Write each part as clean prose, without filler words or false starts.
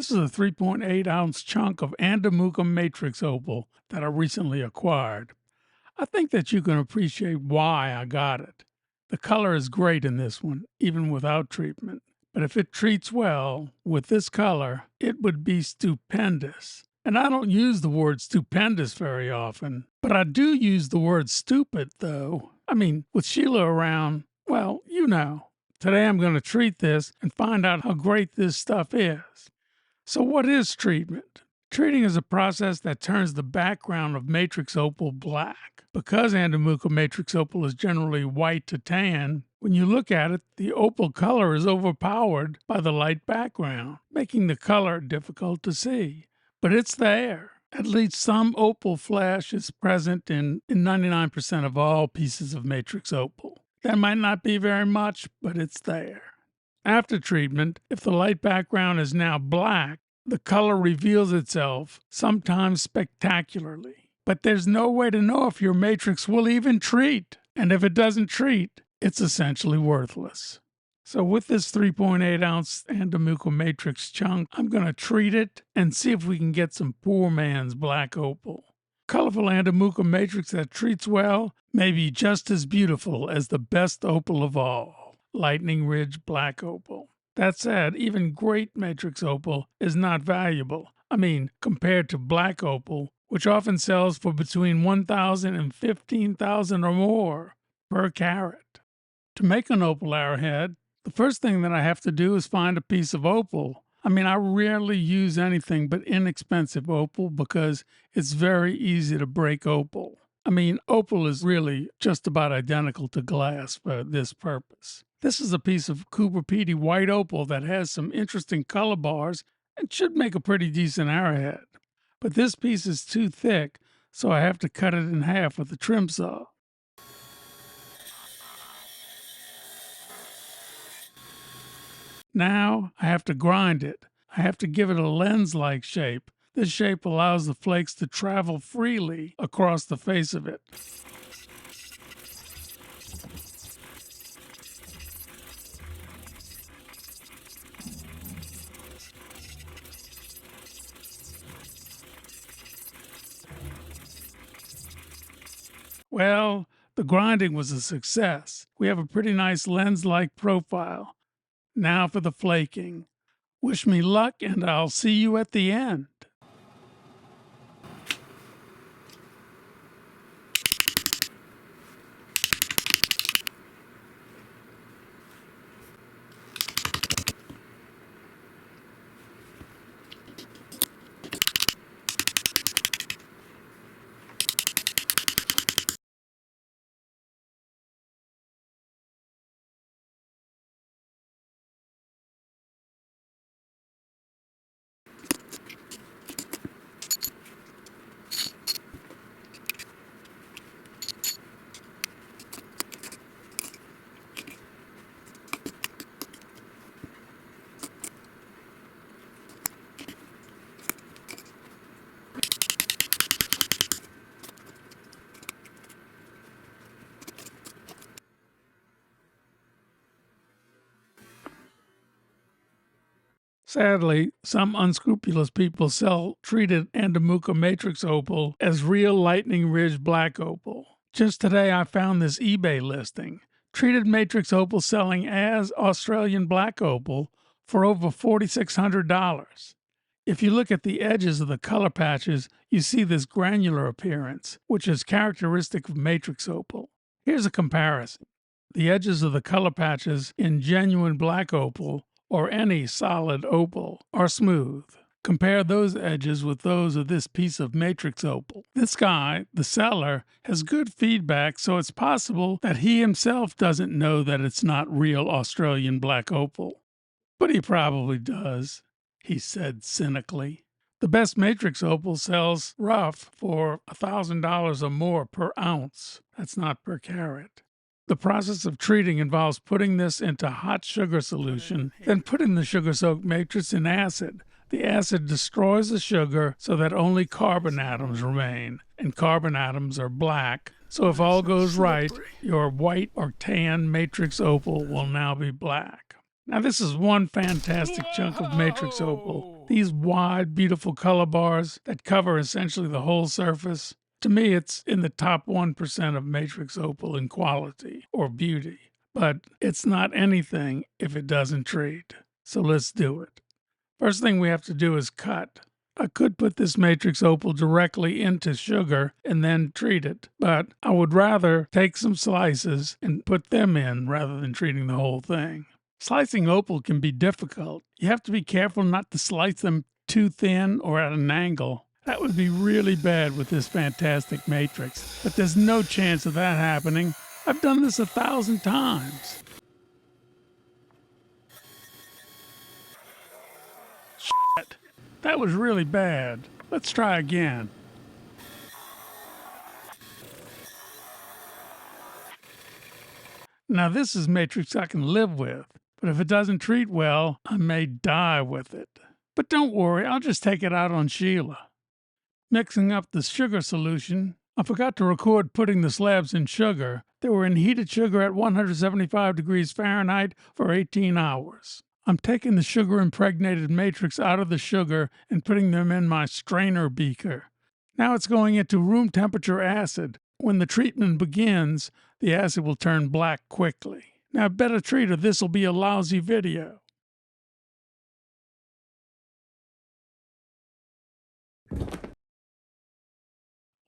This is a 3.8 ounce chunk of nnOpals matrix opal that I recently acquired. I think that you can appreciate why I got it. The color is great in this one, even without treatment. But if it treats well with this color, it would be stupendous. And I don't use the word stupendous very often, but I do use the word stupid, though. I mean, with Sheila around, well, you know. Today I'm going to treat this and find out how great this stuff is. So what is treatment? Treating is a process that turns the background of matrix opal black. Because nnOpals matrix opal is generally white to tan, when you look at it, the opal color is overpowered by the light background, making the color difficult to see. But it's there. At least some opal flash is present in 99% of all pieces of matrix opal. That might not be very much, but it's there. After treatment, if the light background is now black, the color reveals itself, sometimes spectacularly. But there's no way to know if your matrix will even treat. And if it doesn't treat, it's essentially worthless. So with this 3.8 ounce nnOpals matrix chunk, I'm going to treat it and see if we can get some poor man's black opal. Colorful nnOpals matrix that treats well may be just as beautiful as the best opal of all. Lightning Ridge black opal. That said, even great matrix opal is not valuable. I mean, compared to black opal, which often sells for between $1,000 and $15,000 or more per carat. To make an opal arrowhead, the first thing that I have to do is find a piece of opal. I mean, I rarely use anything but inexpensive opal because it's very easy to break opal. I mean, opal is really just about identical to glass for this purpose. This is a piece of Cooper Pedy white opal that has some interesting color bars and should make a pretty decent arrowhead. But this piece is too thick, so I have to cut it in half with a trim saw. Now I have to grind it. I have to give it a lens-like shape. This shape allows the flakes to travel freely across the face of it. Well, the grinding was a success. We have a pretty nice lens-like profile. Now for the flaking. Wish me luck, and I'll see you at the end. Sadly, some unscrupulous people sell treated nnOpals matrix opal as real Lightning Ridge black opal. Just today I found this eBay listing. Treated matrix opal selling as Australian black opal for over $4,600. If you look at the edges of the color patches, you see this granular appearance, which is characteristic of matrix opal. Here's a comparison. The edges of the color patches in genuine black opal or any solid opal are smooth. Compare those edges with those of this piece of matrix opal. This guy, the seller, has good feedback, so it's possible that he himself doesn't know that it's not real Australian black opal. But he probably does, he said cynically. The best matrix opal sells rough for $1,000 or more per ounce. That's not per carat. The process of treating involves putting this into hot sugar solution, then putting the sugar-soaked matrix in acid. The acid destroys the sugar so that only carbon atoms remain, and carbon atoms are black. So if all goes right, your white or tan matrix opal will now be black. Now this is one fantastic chunk of matrix opal. These wide, beautiful color bars that cover essentially the whole surface. To me, it's in the top 1% of matrix opal in quality or beauty. But it's not anything if it doesn't treat. So let's do it. First thing we have to do is cut. I could put this matrix opal directly into sugar and then treat it, but I would rather take some slices and put them in rather than treating the whole thing. Slicing opal can be difficult. You have to be careful not to slice them too thin or at an angle. That would be really bad with this fantastic matrix, but there's no chance of that happening. I've done this 1,000 times. Shit, that was really bad. Let's try again. Now this is matrix I can live with, but if it doesn't treat well, I may die with it. But don't worry, I'll just take it out on Sheila. Mixing up the sugar solution, I forgot to record putting the slabs in sugar. They were in heated sugar at 175 degrees Fahrenheit for 18 hours. I'm taking the sugar impregnated matrix out of the sugar and putting them in my strainer beaker. Now it's going into room temperature acid. When the treatment begins, the acid will turn black quickly. Now, better treat or this will be a lousy video.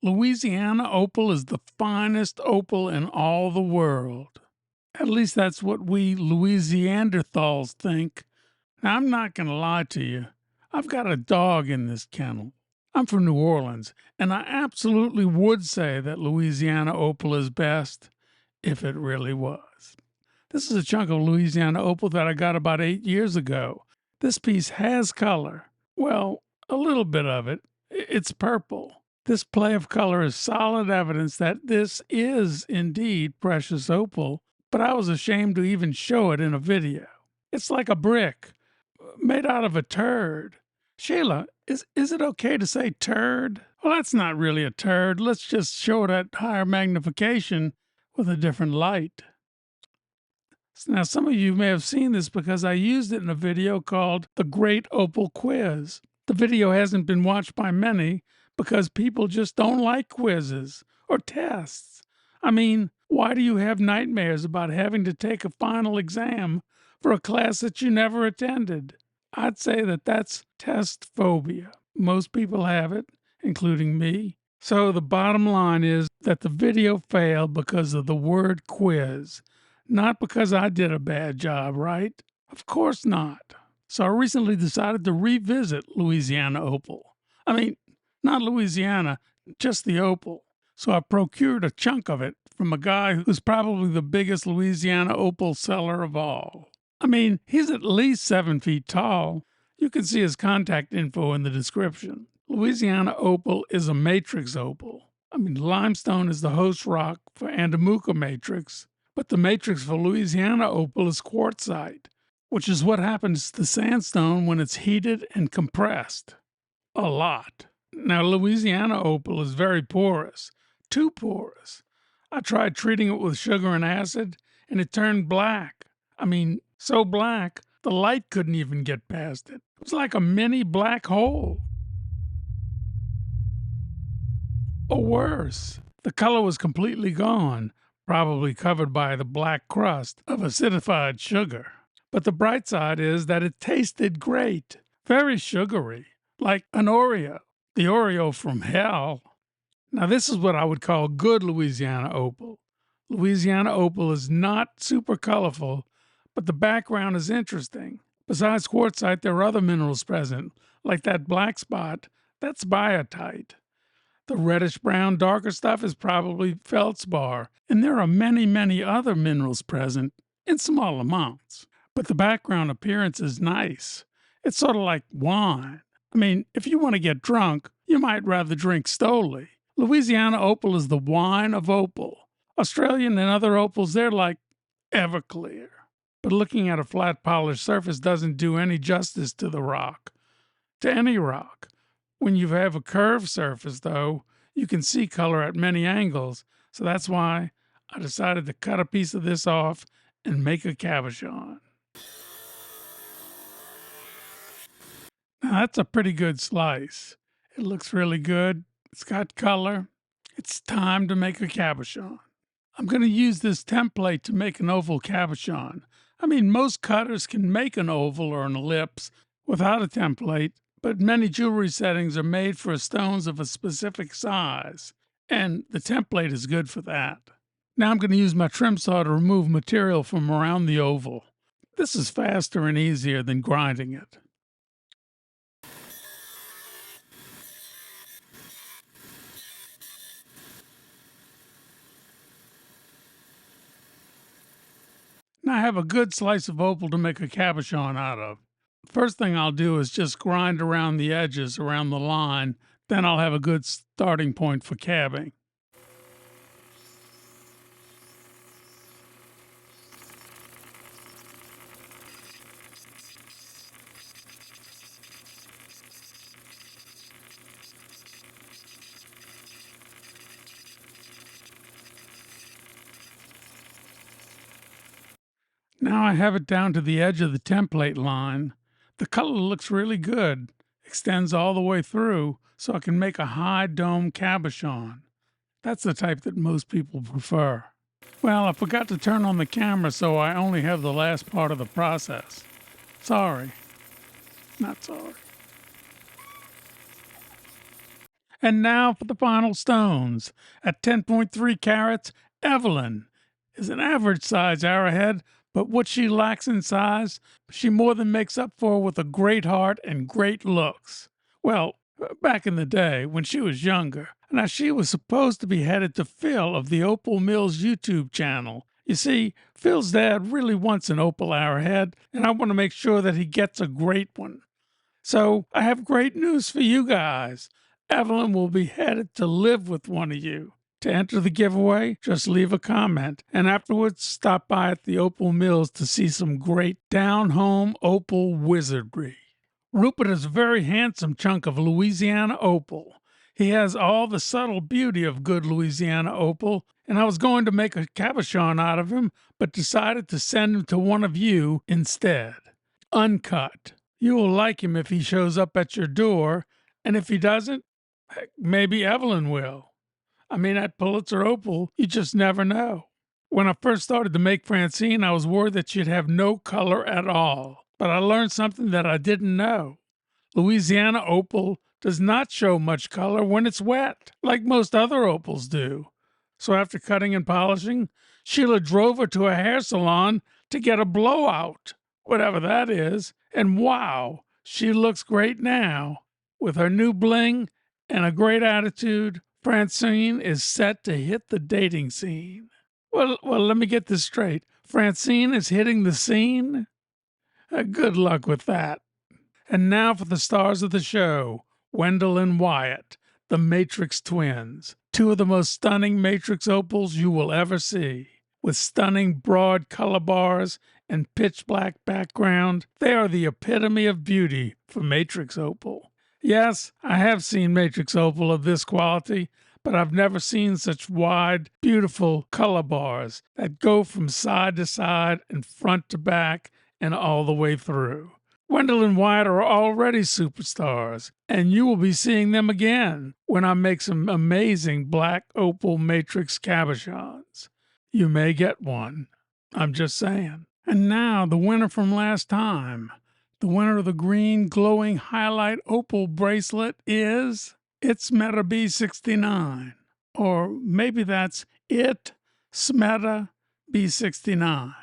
Louisiana opal is the finest opal in all the world. At least that's what we Louisianderthals think. Now, I'm not going to lie to you. I've got a dog in this kennel. I'm from New Orleans, and I absolutely would say that Louisiana opal is best if it really was. This is a chunk of Louisiana opal that I got about 8 years ago. This piece has color. Well, a little bit of it. It's purple. This play of color is solid evidence that this is indeed precious opal, but I was ashamed to even show it in a video. It's like a brick, made out of a turd. Sheila, is it okay to say turd? Well, that's not really a turd. Let's just show it at higher magnification with a different light. Now, some of you may have seen this because I used it in a video called The Great Opal Quiz. The video hasn't been watched by many because people just don't like quizzes or tests. I mean, why do you have nightmares about having to take a final exam for a class that you never attended? I'd say that that's test phobia. Most people have it, including me. So the bottom line is that the video failed because of the word quiz, not because I did a bad job, right? Of course not. So I recently decided to revisit Louisiana opal. I mean, not Louisiana, just the opal. So I procured a chunk of it from a guy who's probably the biggest Louisiana opal seller of all. I mean, he's at least 7 feet tall. You can see his contact info in the description. Louisiana opal is a matrix opal. I mean, limestone is the host rock for nnOpals matrix, but the matrix for Louisiana opal is quartzite, which is what happens to sandstone when it's heated and compressed. A lot. Now, Louisiana opal is very porous, too porous. I tried treating it with sugar and acid, and it turned black. I mean, so black, the light couldn't even get past it. It was like a mini black hole. Or worse, the color was completely gone, probably covered by the black crust of acidified sugar. But the bright side is that it tasted great, very sugary, like an Oreo. The Oreo from hell. Now, this is what I would call good Louisiana opal. Louisiana opal is not super colorful, but the background is interesting. Besides quartzite, there are other minerals present, like that black spot. That's biotite. The reddish-brown darker stuff is probably feldspar, and there are many, many other minerals present in small amounts. But the background appearance is nice. It's sort of like wine. I mean, if you want to get drunk, you might rather drink Stoli. Louisiana opal is the wine of opal. Australian and other opals, they're like Everclear. But looking at a flat polished surface doesn't do any justice to the rock, to any rock. When you have a curved surface, though, you can see color at many angles, so that's why I decided to cut a piece of this off and make a cabochon. Now that's a pretty good slice. It looks really good. It's got color. It's time to make a cabochon. I'm going to use this template to make an oval cabochon. I mean, most cutters can make an oval or an ellipse without a template, but many jewelry settings are made for stones of a specific size, and the template is good for that. Now I'm going to use my trim saw to remove material from around the oval. This is faster and easier than grinding it. Now I have a good slice of opal to make a cabochon out of. First thing I'll do is just grind around the edges around the line, then I'll have a good starting point for cabbing. Now I have it down to the edge of the template line. The color looks really good, extends all the way through, so I can make a high dome cabochon. That's the type that most people prefer. Well, I forgot to turn on the camera, so I only have the last part of the process. Sorry. Not sorry. And now for the final stones. At 10.3 carats, Evelyn is an average size arrowhead, but what she lacks in size, she more than makes up for with a great heart and great looks. Well, back in the day when she was younger. Now, she was supposed to be headed to Phil of the Opal Mills YouTube channel. You see, Phil's dad really wants an opal arrowhead, and I want to make sure that he gets a great one. So I have great news for you guys. Evelyn will be headed to live with one of you. To enter the giveaway, just leave a comment, and afterwards stop by at the Opal Mills to see some great down-home opal wizardry. Rupert is a very handsome chunk of Louisiana opal. He has all the subtle beauty of good Louisiana opal, and I was going to make a cabochon out of him, but decided to send him to one of you instead. Uncut. You will like him if he shows up at your door, and if he doesn't, heck, maybe Evelyn will. I mean, at Pulitzer Opal, you just never know. When I first started to make Francine, I was worried that she'd have no color at all. But I learned something that I didn't know. Louisiana Opal does not show much color when it's wet, like most other opals do. So after cutting and polishing, Sheila drove her to a hair salon to get a blowout, whatever that is, and wow, she looks great now. With her new bling and a great attitude, Francine is set to hit the dating scene. Well, let me get this straight. Francine is hitting the scene? Good luck with that. And now for the stars of the show, Wendell and Wyatt, the Matrix twins, two of the most stunning Matrix opals you will ever see. With stunning broad color bars and pitch black background, they are the epitome of beauty for Matrix opal. Yes, I have seen Matrix opal of this quality, but I've never seen such wide, beautiful color bars that go from side to side and front to back and all the way through. Wendell and Wyatt are already superstars, and you will be seeing them again when I make some amazing black opal matrix cabochons. You may get one. I'm just saying. And now the winner from last time. The winner of the green glowing highlight opal bracelet is It's Meta B69. Or maybe that's It Smeta B69.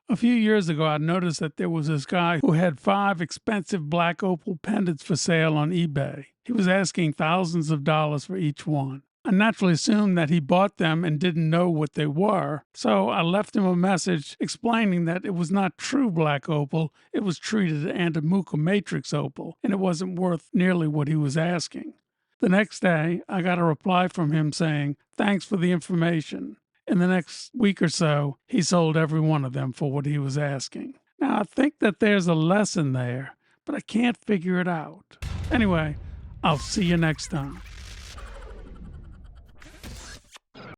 A few years ago, I noticed that there was this guy who had 5 expensive black opal pendants for sale on eBay. He was asking thousands of dollars for each one. I naturally assumed that he bought them and didn't know what they were, so I left him a message explaining that it was not true black opal, it was treated nnOpals matrix opal, and it wasn't worth nearly what he was asking. The next day, I got a reply from him saying, "Thanks for the information." In the next week or so, he sold every one of them for what he was asking. Now, I think that there's a lesson there, but I can't figure it out. Anyway, I'll see you next time.